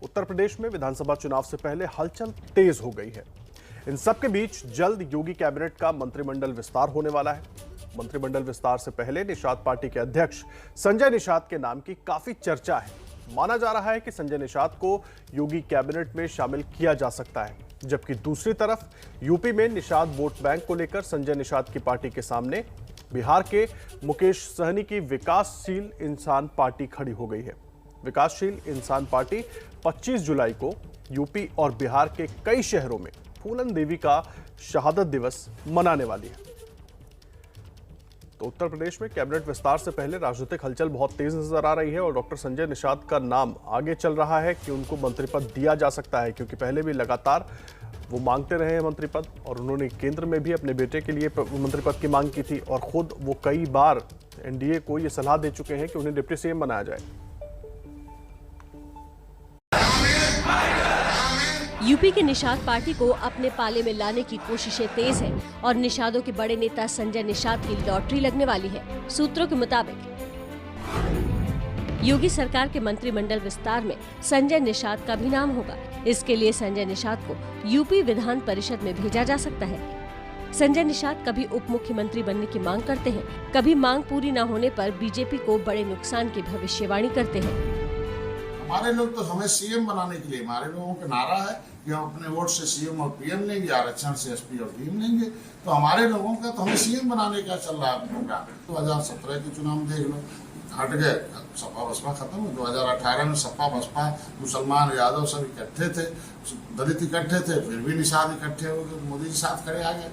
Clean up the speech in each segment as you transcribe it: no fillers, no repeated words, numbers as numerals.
उत्तर प्रदेश में विधानसभा चुनाव से पहले हलचल तेज हो गई है। इन सबके बीच जल्द योगी कैबिनेट का मंत्रिमंडल विस्तार होने वाला है। मंत्रिमंडल विस्तार से पहले निषाद पार्टी के अध्यक्ष संजय निषाद के नाम की काफी चर्चा है। माना जा रहा है कि संजय निषाद को योगी कैबिनेट में शामिल किया जा सकता है, जबकि दूसरी तरफ यूपी में निषाद वोट बैंक को लेकर संजय निषाद की पार्टी के सामने बिहार के मुकेश सहनी की विकासशील इंसान पार्टी खड़ी हो गई है। विकासशील इंसान पार्टी 25 जुलाई को यूपी और बिहार के कई शहरों में फूलन देवी का शहादत दिवस मनाने वाली है। तो उत्तर प्रदेश में कैबिनेट विस्तार से पहले राजनीतिक हलचल बहुत तेज नजर आ रही है और डॉक्टर संजय निषाद का नाम आगे चल रहा है कि उनको मंत्री पद दिया जा सकता है, क्योंकि पहले भी लगातार वो मांगते रहे हैं मंत्री पद और उन्होंने केंद्र में भी अपने बेटे के लिए मंत्री पद की मांग की थी और खुद वो कई बार एनडीए को ये सलाह दे चुके हैं कि उन्हें डिप्टी सीएम बनाया जाए। यूपी की निषाद पार्टी को अपने पाले में लाने की कोशिशें तेज है और निषादों के बड़े नेता संजय निषाद की लॉटरी लगने वाली है। सूत्रों के मुताबिक योगी सरकार के मंत्रिमंडल विस्तार में संजय निषाद का भी नाम होगा। इसके लिए संजय निषाद को यूपी विधान परिषद में भेजा जा सकता है। संजय निषाद कभी उप मुख्यमंत्री बनने की मांग करते हैं, कभी मांग पूरी न होने पर बीजेपी को बड़े नुकसान की भविष्यवाणी करते हैं। हमारे लोग तो हमें सीएम बनाने के लिए, हमारे लोगों का नारा है कि हम अपने वोट से सीएम और पीएम लेंगे, आरक्षण से एसपी और डीएम लेंगे। तो हमारे लोगों का तो हमें सीएम बनाने का चल रहा है प्रोग्राम। 2017 के चुनाव में देख लो, हट गए, सपा बसपा खत्म हो। 2018 में सपा बसपा मुसलमान यादव सब इकट्ठे थे, दलित इकट्ठे थे, फिर भी निषाद इकट्ठे हो गए, मोदी जी साथ खड़े आ गए।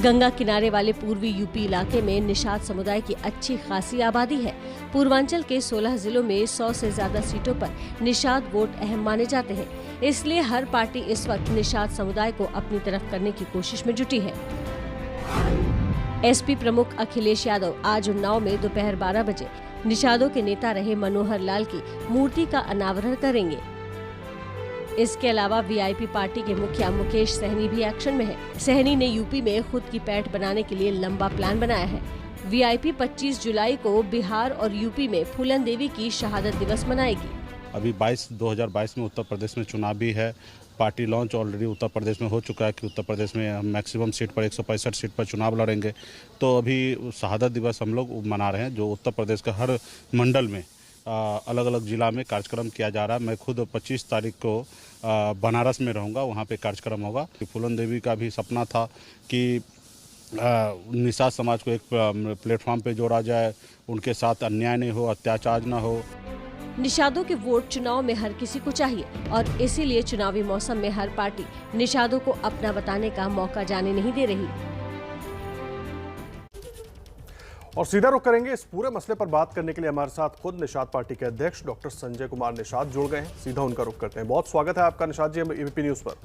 गंगा किनारे वाले पूर्वी यूपी इलाके में निषाद समुदाय की अच्छी खासी आबादी है। पूर्वांचल के 16 जिलों में 100 से ज्यादा सीटों पर निषाद वोट अहम माने जाते हैं। इसलिए हर पार्टी इस वक्त निषाद समुदाय को अपनी तरफ करने की कोशिश में जुटी है। एसपी प्रमुख अखिलेश यादव आज उन्नाव में दोपहर 12 बजे निषादों के नेता रहे मनोहर लाल की मूर्ति का अनावरण करेंगे। इसके अलावा वीआईपी पार्टी के मुखिया मुकेश सहनी भी एक्शन में है। सहनी ने यूपी में खुद की पैठ बनाने के लिए लंबा प्लान बनाया है। वीआईपी 25 जुलाई को बिहार और यूपी में फूलन देवी की शहादत दिवस मनाएगी। अभी 2022 में उत्तर प्रदेश में चुनाव भी है। Party launch already Uttar Pradesh में हो चुका है कि उत्तर प्रदेश में हम मैक्सिमम सीट पर 165 सीट पर चुनाव लड़ेंगे। तो अभी शहादत दिवस हम लोग मना रहे हैं, जो उत्तर प्रदेश का हर मंडल में अलग अलग जिला में कार्यक्रम किया जा रहा है। मैं खुद 25 तारीख को बनारस में रहूँगा, वहाँ पे कार्यक्रम होगा। फूलन देवी का भी सपना था कि निषाद समाज को एक प्लेटफॉर्म पे जोड़ा जाए, उनके साथ अन्याय नहीं हो, अत्याचार न हो। निषादों के वोट चुनाव में हर किसी को चाहिए और इसीलिए चुनावी मौसम में हर पार्टी निषादों को अपना बताने का मौका जाने नहीं दे रही। और सीधा रुख करेंगे इस पूरे मसले पर बात करने के लिए हमारे साथ खुद निषाद पार्टी के अध्यक्ष डॉक्टर संजय कुमार निषाद जुड़ गए हैं। सीधा उनका रुख करते हैं। बहुत स्वागत है आपका निषाद जी एबीपी न्यूज पर।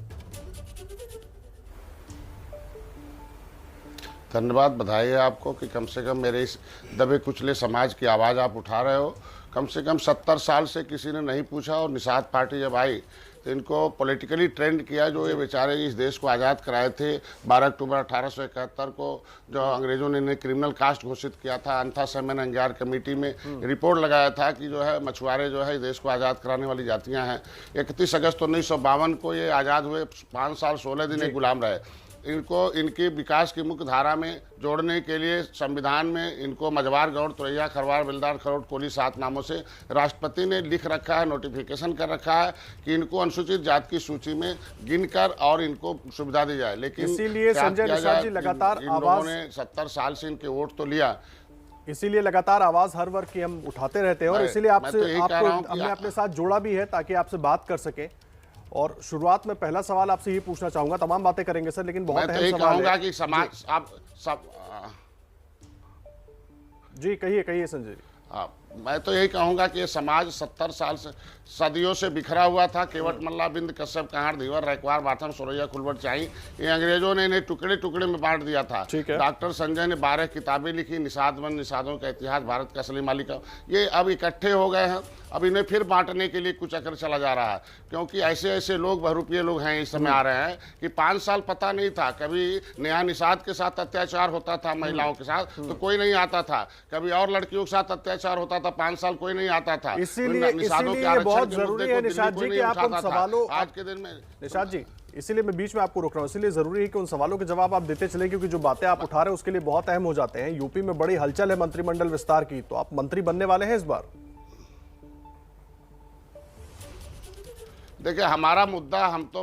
धन्यवाद, बधाई है आपको कि कम से कम मेरे इस दबे कुचले समाज की आवाज़ आप उठा रहे हो। कम से कम 70 साल से किसी ने नहीं पूछा और निषाद पार्टी जब आई तो इनको पॉलिटिकली ट्रेंड किया। जो ये बेचारे इस देश को आज़ाद कराए थे 12 अक्टूबर 1871 को, जो अंग्रेजों ने इन्हें क्रिमिनल कास्ट घोषित किया था। अंथा सेमन अंग्यार कमेटी में रिपोर्ट लगाया था कि जो है मछुआरे जो है इस देश को आज़ाद कराने वाली जातियाँ हैं। 31 अगस्त 1952 को ये आज़ाद हुए, 5 साल 16 दिन ये गुलाम रहे। इनको इनकी विकास की मुख्य धारा में जोड़ने के लिए संविधान में इनको मझवार, गौड़, तुरैया, खरवार, बिलदार, खरोट, कोली 7 नामों से राष्ट्रपति ने लिख रखा है, नोटिफिकेशन कर रखा है कि इनको अनुसूचित जाति की सूची में गिनकर और इनको सुविधा दी जाए। लेकिन इसीलिए संजय निषाद जी लगातार लोगों ने 70 साल से इनके वोट तो लिया, इसीलिए लगातार आवाज हर वर्ग की हम उठाते रहते हैं और इसीलिए हमने अपने साथ जोड़ा भी है ताकि आपसे बात कर सके। और शुरुआत में पहला सवाल आपसे ये पूछना चाहूंगा, तमाम बातें करेंगे सर, लेकिन बहुत अहम सवाल है कि समाज आप सब जी कहिए संजय जी। मैं तो यही कहूंगा कि ये समाज 70 साल से सदियों से बिखरा हुआ था। केवट मल्ला, बिंद, कश्यप, कहार, धीवर, रैकवार, बाथम, सोरैया, खुलवट, चाही, ये अंग्रेजों ने इन्हें टुकड़े टुकड़े में बांट दिया था। डॉक्टर संजय ने 12 किताबें लिखी, निषादवन, निषादों का इतिहास, भारत का असली मालिक। ये अब इकट्ठे हो गए हैं, अब इन्हें फिर बांटने के लिए कुछ अकर चला जा रहा है, क्योंकि ऐसे ऐसे लोग, बहुरूपीय लोग हैं इस समय आ रहे हैं कि 5 साल पता नहीं था। कभी नेहा निषाद के साथ अत्याचार होता था, महिलाओं के साथ तो कोई नहीं आता था, कभी और लड़कियों के साथ अत्याचार होता आता था, 5 साल कोई नहीं आता था। इसीलिए निषादों के ये आरक्षण बहुत के जरूरी मुद्दे है को दिल्ली निषाद कोई जी नहीं कि आप उन उठाता था। सवालों आज के दिन में निषाद जी, इसीलिए मैं बीच में आपको रोक रहा हूँ, इसीलिए जरूरी है कि उन सवालों के जवाब आप देते चले, क्योंकि जो बातें आप उठा रहे हैं उसके लिए बहुत अहम हो जाते हैं। यूपी में बड़ी हलचल है मंत्रिमंडल विस्तार की, तो आप मंत्री बनने वाले हैं इस बार? देखिए, हमारा मुद्दा, हम तो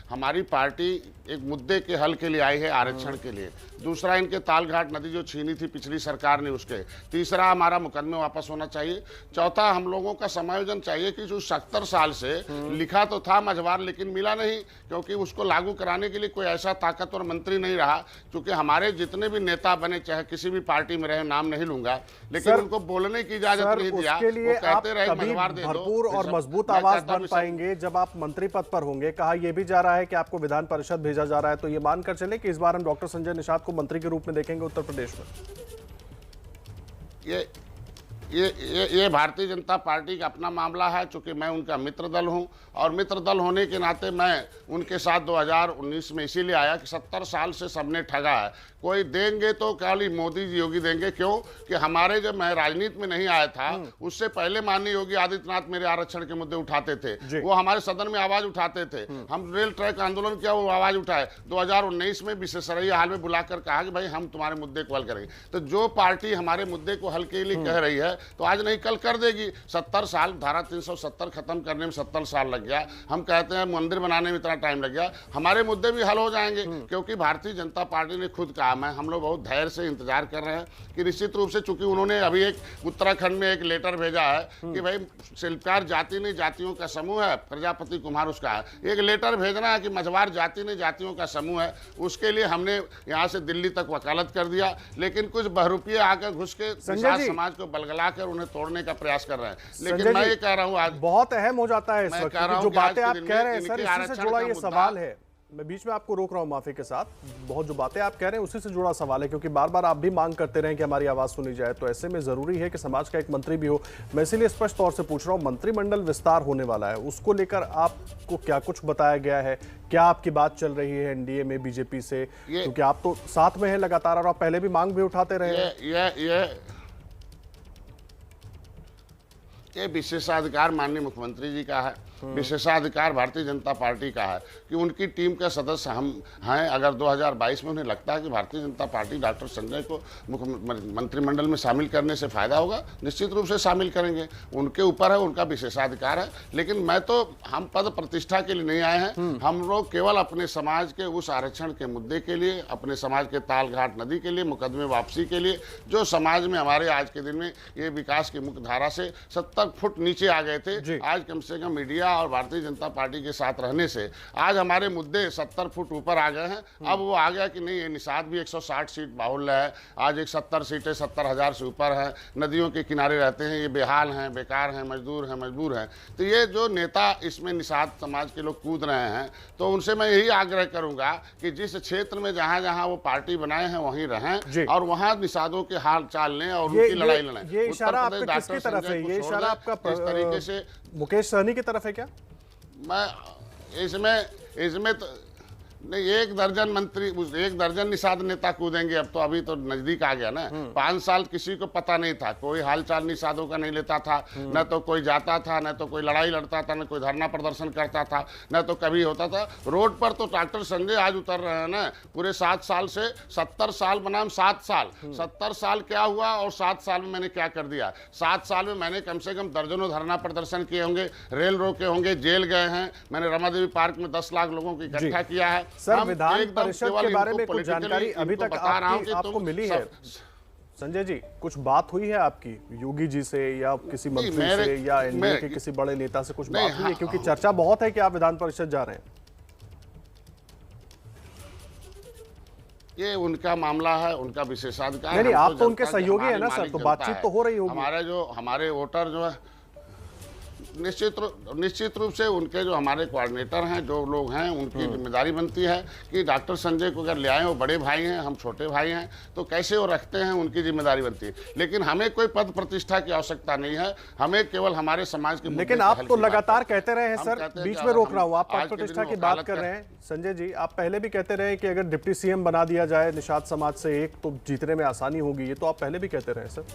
हमारी पार्टी एक मुद्दे के हल के लिए आई है, आरक्षण के लिए। दूसरा, इनके तालघाट नदी जो छीनी थी पिछली सरकार ने, उसके। तीसरा, हमारा मुकदमे वापस होना चाहिए। चौथा, हम लोगों का समायोजन चाहिए कि जो 70 साल से लिखा तो था मझवार, लेकिन मिला नहीं, क्योंकि उसको लागू कराने के लिए कोई ऐसा ताकतवर मंत्री नहीं रहा। क्योंकि हमारे जितने भी नेता बने, चाहे किसी भी पार्टी में रहे, नाम नहीं लूंगा, लेकिन उनको बोलने की इजाजत नहीं दिया। उसके लिए वो कहते रहे आप मझवार दे दो। भरपूर और मजबूत आवाज बन पाएंगे जब आप मंत्री पद पर होंगे। कहा यह भी जा रहा है कि आपको विधान परिषद भेजा जा रहा है, तो ये मानकर चले कि इस बार हम डॉक्टर संजय निषाद को मंत्री के रूप में देखेंगे उत्तर प्रदेश में। ये भारतीय जनता पार्टी का अपना मामला है। चूंकि मैं उनका मित्र दल हूं, और मित्र दल होने के नाते मैं उनके साथ 2019 में इसीलिए आया कि 70 साल से सबने ठगा है। कोई देंगे तो खाली मोदी जी, योगी देंगे। क्यों कि हमारे, जब मैं राजनीति में नहीं आया था, उससे पहले माननीय योगी आदित्यनाथ मेरे आरक्षण के मुद्दे उठाते थे। वो हमारे सदन में आवाज उठाते थे। हम रेल ट्रैक आंदोलन किया, वो आवाज उठाए। 2019 में विशेषरैया हाल में बुलाकर कहा कि भाई हम तुम्हारे मुद्दे को हल करेंगे। तो जो पार्टी हमारे मुद्दे को हल के लिए कह रही है, तो आज नहीं कल कर देगी। 70 साल, धारा 370 खत्म करने में 70 साल लग गया। हम कहते हैं मंदिर बनाने में इतना टाइम लग गया। हमारे मुद्दे भी हल हो जाएंगे, क्योंकि भारतीय जनता पार्टी ने खुद कहा, हम लोग बहुत धैर्य से इंतजार कर रहे हैं कि निश्चित रूप से, चूंकि उन्होंने अभी एक उत्तराखंड में एक लेटर भेजा है कि भाई शिल्पकार जाति नहीं जातियों का समूह है, प्रजापति कुमार उसका है। एक लेटर भेजना है कि मझवार जाति नहीं जातियों का समूह है। उसके लिए हमने यहाँ से दिल्ली तक वकालत कर दिया, लेकिन कुछ बहरूपिये आकर घुस के समाज को बलगला कर उन्हें तोड़ने का प्रयास कर रहे हैं। लेकिन मैं ये कह रहा हूँ, आज बहुत अहम हो जाता है इस वक्त, जो बातें आप कह रहे हैं सर, इसी से जुड़ा ये सवाल है। मैं बीच में आपको रोक रहा हूं माफी के साथ। बहुत जो बातें आप कह रहे हैं उसी से जुड़ा सवाल है, क्योंकि बार बार आप भी मांग करते रहे कि हमारी आवाज सुनी जाए, तो ऐसे में जरूरी है कि समाज का एक मंत्री भी हो। मैं इसीलिए स्पष्ट तौर से पूछ रहा हूं, मंत्रिमंडल विस्तार होने वाला है, उसको लेकर आपको क्या कुछ बताया गया है? क्या आपकी बात चल रही है एनडीए में बीजेपी से? क्योंकि आप तो साथ में है लगातार, और आप पहले भी मांग भी उठाते रहे। ये विशेषाधिकार माननीय मुख्यमंत्री जी का है, विशेषाधिकार भारतीय जनता पार्टी का है कि उनकी टीम के सदस्य हम हैं। अगर 2022 में उन्हें लगता है कि भारतीय जनता पार्टी डॉक्टर संजय को मंत्रिमंडल में शामिल करने से फायदा होगा, निश्चित रूप से शामिल करेंगे। उनके ऊपर है, उनका विशेषाधिकार है। लेकिन मैं तो, हम पद प्रतिष्ठा के लिए नहीं आए हैं। हम लोग केवल अपने समाज के उस आरक्षण के मुद्दे के लिए, अपने समाज के तालघाट नदी के लिए, मुकदमे वापसी के लिए, जो समाज में हमारे आज के दिन में ये विकास की मुख्य धारा से 70 फुट नीचे आ गए थे। आज कम से कम मीडिया और भारतीय जनता पार्टी के साथ रहने से आज हमारे मुद्दे 70 फुट ऊपर आ गए हैं। अब वो आ गया कि नहीं, ये निषाद भी 160 सीट बाहुल्य है। आज एक 70 सीटें 70,000 से ऊपर है। नदियों के किनारे रहते हैं, ये बेहाल हैं, बेकार हैं, मजदूर हैं। तो ये जो नेता इसमें निषाद समाज के लोग कूद रहे हैं, तो उनसे मैं यही आग्रह करूंगा कि जिस क्षेत्र में जहां जहां वो पार्टी बनाए हैं वहीं रहें, और वहां निषादों के हाल चाल लें और उनकी लड़ाई लड़ें। ये इशारा आपका किसकी तरफ है? ये इशारा आपका इस तरीके से मुकेश सहनी की तरफ है क्या? मैं इसमें तो नहीं, एक दर्जन निषाद नेता कूदेंगे। अब तो अभी तो नजदीक आ गया ना। 5 साल किसी को पता नहीं था, कोई हालचाल निषादों का नहीं लेता था, न तो कोई जाता था, न तो कोई लड़ाई लड़ता था, न कोई धरना प्रदर्शन करता था, न तो कभी होता था। रोड पर तो डॉक्टर संजय आज उतर रहे हैं ना। पूरे 7 साल से 70 साल बनाम 7 साल, 70 साल क्या हुआ और 7 साल में मैंने क्या कर दिया? 7 साल में मैंने कम से कम दर्जनों धरना प्रदर्शन किए होंगे, रेल रोके होंगे, जेल गए हैं। मैंने रमादेवी पार्क में 10 लाख लोगों को इकट्ठा किया है। सर, विधान परिषद के बारे में कुछ जानकारी अभी तक आपको मिली है? संजय जी, कुछ बात हुई है आपकी योगी जी से या किसी मंत्री से या एनडीए के किसी बड़े नेता से कुछ बात हुई है? क्योंकि चर्चा बहुत है कि आप विधान परिषद जा रहे हैं। ये उनका मामला है, उनका विशेषाधिकार। नहीं, आप तो उनके सहयोगी है ना सर, तो बातचीत तो हो रही होगी। हमारे वोटर जो है, निश्चित रूप से उनके जो हमारे कोऑर्डिनेटर हैं, जो लोग हैं, उनकी जिम्मेदारी बनती है कि डॉक्टर संजय को अगर ले आए, वो बड़े भाई हैं, हम छोटे भाई हैं, तो कैसे वो रखते हैं, उनकी जिम्मेदारी बनती है। लेकिन हमें कोई पद प्रतिष्ठा की आवश्यकता नहीं है, हमें केवल हमारे समाज के। लेकिन आप तो लगातार कहते रहे हैं सर, बीच में रोक रहा हूँ, आप पद प्रतिष्ठा की बात कर रहे हैं। संजय जी, आप पहले भी कहते रहे कि अगर डिप्टी सीएम बना दिया जाए निषाद समाज से एक, तो जीतने में आसानी होगी। ये तो आप पहले भी कहते रहे सर।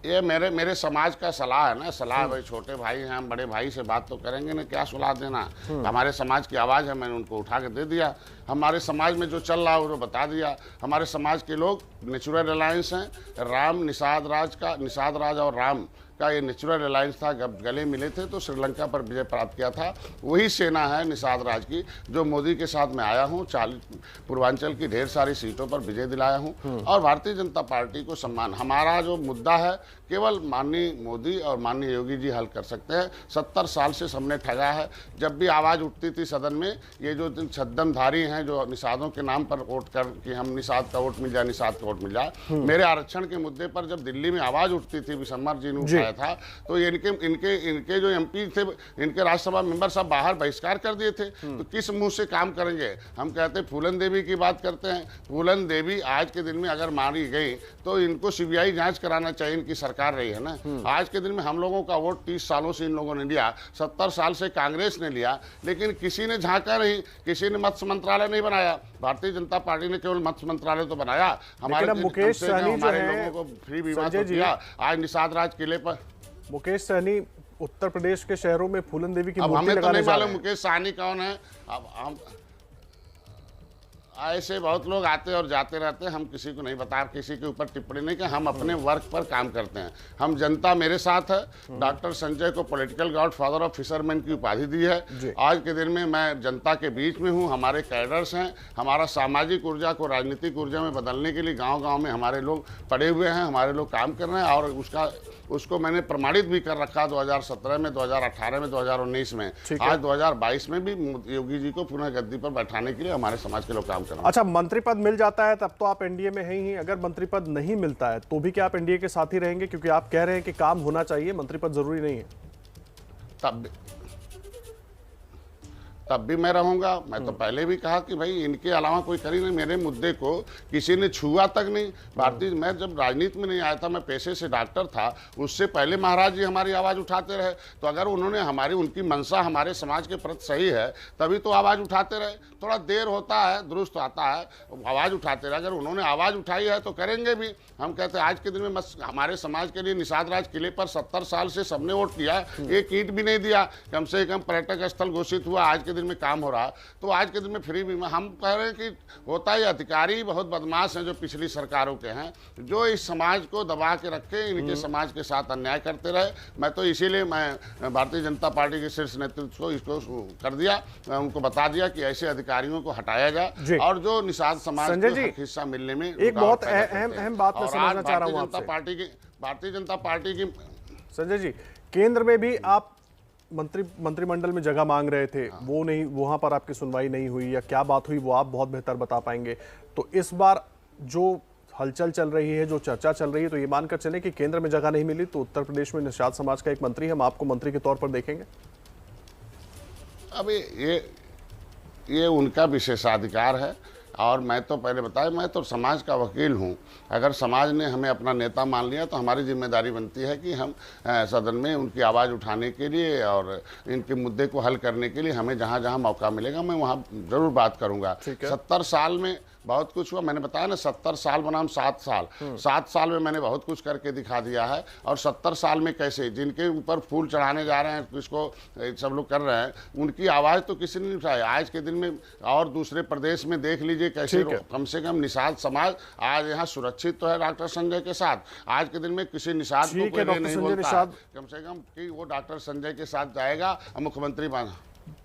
ये मेरे समाज का सलाह है ना, सलाह भाई, छोटे भाई हैं हम, बड़े भाई से बात तो करेंगे ना, क्या सलाह देना। हमारे समाज की आवाज़ है, मैंने उनको उठा के दे दिया। हमारे समाज में जो चल रहा है वो बता दिया। हमारे समाज के लोग नेचुरल अलायंस हैं, राम निषाद राज और राम का ये नेचुरल अलायंस था। जब गले मिले थे तो श्रीलंका पर विजय प्राप्त किया था। वही सेना है निषाद राज की, जो मोदी के साथ मैं आया हूँ। 40 पूर्वांचल की ढेर सारी सीटों पर विजय दिलाया हूँ और भारतीय जनता पार्टी को सम्मान। हमारा जो मुद्दा है केवल माननीय मोदी और माननीय योगी जी हल कर सकते हैं। 70 साल से सबने ठगा है। जब भी आवाज़ उठती थी सदन में, ये जो छद्मधारी हैं जो निषादों के नाम पर वोट कर कि हम निषाद का वोट मिल जाए, निषाद का वोट मिल जाए। मेरे आरक्षण के मुद्दे पर जब दिल्ली में आवाज़ उठती थी, विशम्बर जी ने उठाया था, तो इनके जो एमपी थे, इनके राज्यसभा मेंबर सब बाहर बहिष्कार कर दिए थे। तो किस मुंह से काम करेंगे? हम कहते फूलन देवी की बात करते हैं। फूलन देवी आज के दिन में अगर मारी गई तो इनको सीबीआई जांच कराना चाहिए, इनकी सरकार रही है ना। आज के दिन में हम लोगों का वोट 30 सालों से इन लोगों ने लिया, 70 साल से कांग्रेस ने लिया, लेकिन किसी ने झांका नहीं, किसी ने मत्स्य मंत्रालय नहीं बनाया। भारतीय जनता पार्टी ने केवल मत्स्य मंत्रालय तो बनाया। हमारे मुकेश सहनी जो है, लोगों को फ्री बीमा तो दिया। आज निषाद राज किले पर मुकेश सहनी उत्तर प्रदेश के शहरों में फूलन देवी की अब मूर्ति हमें तो लगाने नहीं जा रहे मालूम हैं। मुकेश सहनी कौन है। अब हम ऐसे बहुत लोग आते और जाते रहते हैं, हम किसी को नहीं बता, किसी के ऊपर टिप्पणी नहीं कि हम अपने वर्क पर काम करते हैं। हम जनता मेरे साथ है। डॉक्टर संजय को political God father of fisherman की उपाधि दी है। आज के दिन में मैं जनता के बीच में हूँ। हमारे कैडर्स हैं। हमारा सामाजिक ऊर्जा को राजनीतिक ऊर्जा में बदलने के लिए गाँव-गाँव में हमारे लोग पड़े हुए हैं, हमारे लोग काम कर रहे हैं और उसको मैंने प्रमाणित भी कर रखा 2017 में, 2018 में, 2019 में। आज 2022 में भी योगी जी को पुनः गद्दी पर बैठाने के लिए हमारे समाज के लोग काम कर रहे हैं। अच्छा, मंत्री पद मिल जाता है तब तो आप एनडीए में हैं ही। अगर मंत्री पद नहीं मिलता है तो भी क्या आप एनडीए के साथ ही रहेंगे? क्योंकि आप कह रहे हैं कि काम होना चाहिए, मंत्री पद जरूरी नहीं है। तब भी मैं रहूंगा। मैं तो पहले भी कहा कि भाई इनके अलावा कोई करी नहीं। मेरे मुद्दे को किसी ने छुआ तक नहीं। मैं जब राजनीति में नहीं आया था, मैं पेशे से डॉक्टर था, उससे पहले महाराज जी हमारी आवाज़ उठाते रहे। तो अगर उन्होंने उनकी मंशा हमारे समाज के प्रति सही है तभी तो आवाज़ उठाते रहे। थोड़ा देर होता है, दुरुस्त आता है, आवाज़ उठाते रहे। अगर उन्होंने आवाज़ उठाई है तो करेंगे भी। हम कहते हैं आज के दिन में हमारे समाज के लिए निषाद राज किले पर 70 साल से सबने वोट किया, एक ईंट भी नहीं दिया। कम से कम पर्यटक स्थल घोषित हुआ, आज के दिन में काम हो रहा। तो आज के दिन में फ्री बीमा हम कह रहे हैं कि होता है। अधिकारी बहुत बदमाश हैं जो पिछली सरकारों के हैं, जो इस समाज को दबा के रखे, इनके समाज के साथ अन्याय करते रहे। मैं तो इसीलिए मैं भारतीय जनता पार्टी के शीर्ष नेतृत्व को इसको कर दिया, उनको बता दिया कि ऐसे अधिकारियों को हटाया जाए और जो निषाद समाज को हिस्सा मिलने में एक बहुत अहम बात मैं समझना चाह रहा हूं आपसे। भारतीय जनता पार्टी की संजय जी, केंद्र में भी आप मंत्रिमंडल में जगह मांग रहे थे, वो नहीं, वहां पर आपकी सुनवाई नहीं हुई या क्या बात हुई वो आप बहुत बेहतर बता पाएंगे। तो इस बार जो हलचल चल रही है, जो चर्चा चल रही है, तो ये मानकर चले कि केंद्र में जगह नहीं मिली तो उत्तर प्रदेश में निषाद समाज का एक मंत्री हम आपको मंत्री के तौर पर देखेंगे। अभी ये उनका विशेषाधिकार है और मैं तो पहले बताया, मैं तो समाज का वकील हूँ। अगर समाज ने हमें अपना नेता मान लिया तो हमारी जिम्मेदारी बनती है कि हम सदन में उनकी आवाज़ उठाने के लिए और इनके मुद्दे को हल करने के लिए हमें जहाँ जहाँ मौका मिलेगा मैं वहाँ ज़रूर बात करूँगा। 70 साल में बहुत कुछ हुआ। मैंने बताया ना, 70 साल बनाम 7 साल, 7 साल में मैंने बहुत कुछ करके दिखा दिया है। और 70 साल में कैसे जिनके ऊपर फूल चढ़ाने जा रहे हैं, इसको सब लोग कर रहे हैं, उनकी आवाज़ तो किसी ने नहीं उठाई। आज के दिन में और दूसरे प्रदेश में देख लीजिए कैसे कम से कम निषाद समाज आज यहाँ सुरक्षित तो है डॉक्टर संजय के साथ। आज के दिन में किसी निषाद को कोई नहीं बोलता, कम से कम कि वो डॉक्टर संजय के साथ जाएगा और मुख्यमंत्री बना।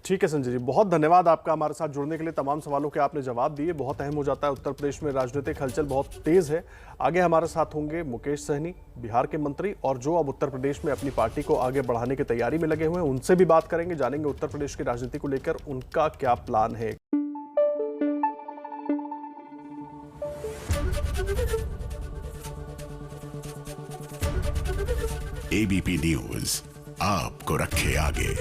ठीक है संजय जी, बहुत धन्यवाद आपका हमारे साथ जुड़ने के लिए। तमाम सवालों के आपने जवाब दिए। बहुत अहम हो जाता है, उत्तर प्रदेश में राजनीतिक हलचल बहुत तेज है। आगे हमारे साथ होंगे मुकेश सहनी, बिहार के मंत्री, और जो अब उत्तर प्रदेश में अपनी पार्टी को आगे बढ़ाने की तैयारी में लगे हुए हैं। उनसे भी बात करेंगे, जानेंगे उत्तर प्रदेश की राजनीति को लेकर उनका क्या प्लान है। एबीपी न्यूज आपको रखे आगे।